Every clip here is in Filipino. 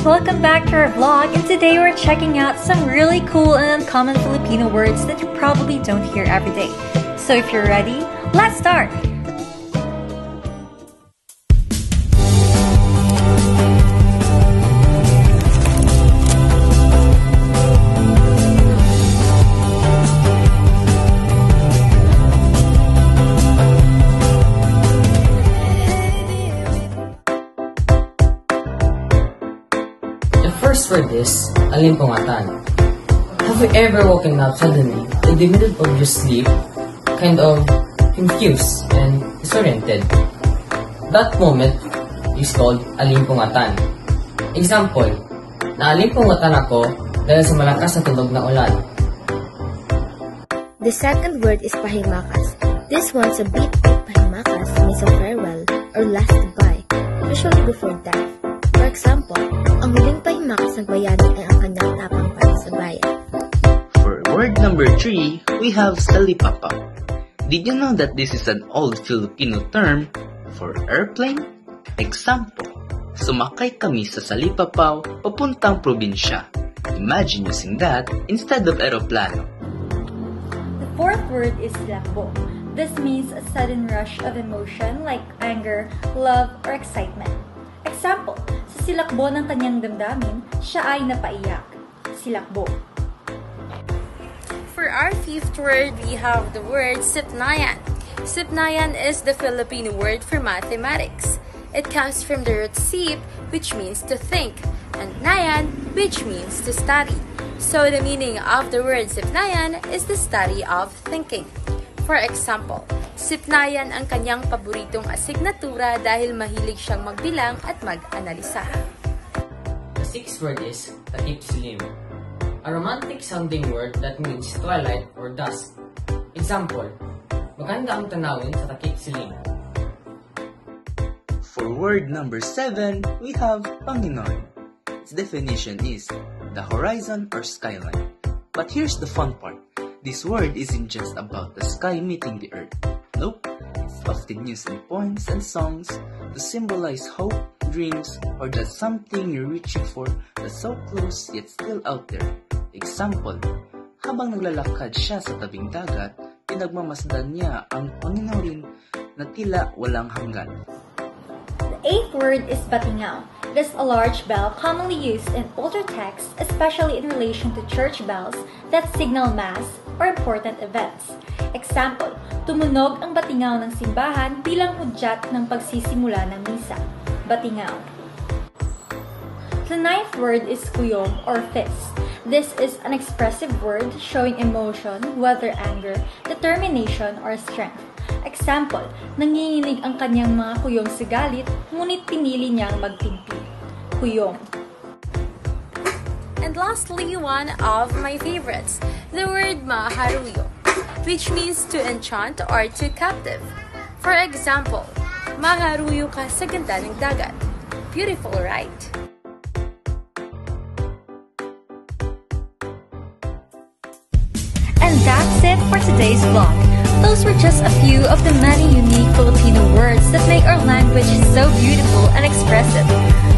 Welcome back to our vlog, and today we're checking out some really cool and uncommon Filipino words that you probably don't hear every day. So if you're ready, let's start! First word is alimpungatan. Have you ever woken up suddenly in the middle of your sleep, kind of confused and disoriented? That moment is called alimpungatan. Example, naalimpungatan ako dahil sa malakas na tunog ng ulan. The second word is pahimakas. This one's a bit like pahimakas means a farewell or last goodbye, usually before death. For example, ang huling pahimakas ng bayani ay ang kanyang tapang para sa bayan. For word number 3, we have salipapa. Did you know that this is an old Filipino term for airplane? Example, sumakay kami sa salipapaw papuntang probinsya. Imagine using that instead of aeroplano. The fourth word is silakbo. This means a sudden rush of emotion like anger, love, or excitement. Example, sa silakbo ng kanyang damdamin, siya ay napaiyak. Silakbo. For our fifth word, we have the word sipnayan. Sipnayan is the Filipino word for mathematics. It comes from the root sip, which means to think, and nayan, which means to study. So the meaning of the word sipnayan is the study of thinking. For example, sipnayan ang kanyang paboritong asignatura dahil mahilig siyang magbilang at mag-analisa. The sixth word is takip silim, a romantic sounding word that means twilight or dusk. Example, maganda ang tanawin sa takip silim. For word number 7, we have Panginoon. Its definition is the horizon or skyline. But here's the fun part. This word isn't just about the sky meeting the earth. Nope, it's often used in poems and songs to symbolize hope, dreams, or that something you're reaching for that's so close yet still out there. Example, habang naglalakad siya sa tabing dagat, pinagmamasdan niya ang Panginoon na tila walang hanggan. The eighth word is batingaw. It is a large bell commonly used in older texts, especially in relation to church bells that signal mass or important events. Example, tumunog ang batingaw ng simbahan bilang hudyat ng pagsisimula ng misa. Batingaw. The ninth word is kuyom or fist. This is an expressive word showing emotion, whether anger, determination, or strength. Example, nanginginig ang kanyang mga kuyom sa galit, ngunit pinili niyang magtimpi. Kuyom. And lastly, one of my favorites, the word maharuyo, which means to enchant or to captive. For example, maharuyo ka sa ganda ng dagat. Beautiful, right? And that's it for today's vlog. Those were just a few of the many unique Filipino words that make our language so beautiful and expressive.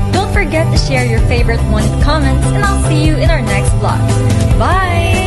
Don't forget to share your favorite one in the comments, and I'll see you in our next vlog. Bye!